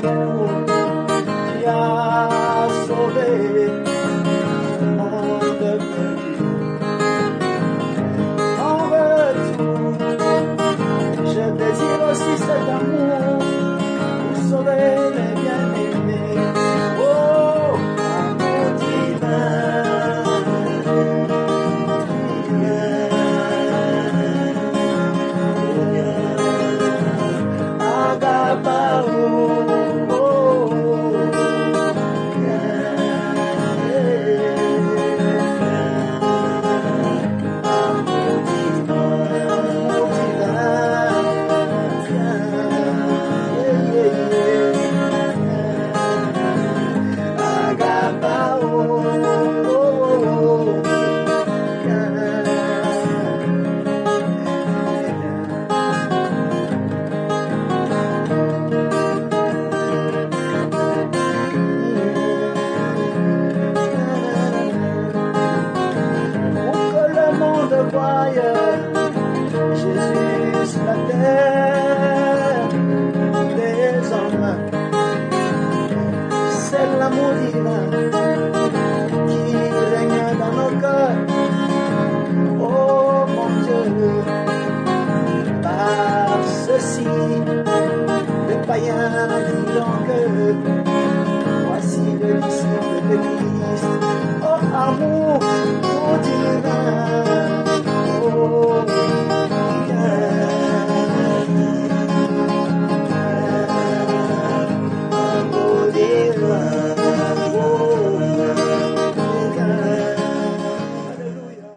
l'amour qui a sauvé le monde perdu. En retour, je désire aussi cet amour pour sauver les bien-aimés. Oh, amour divin. Jésus sur la terre des hommes, c'est l'amour divin.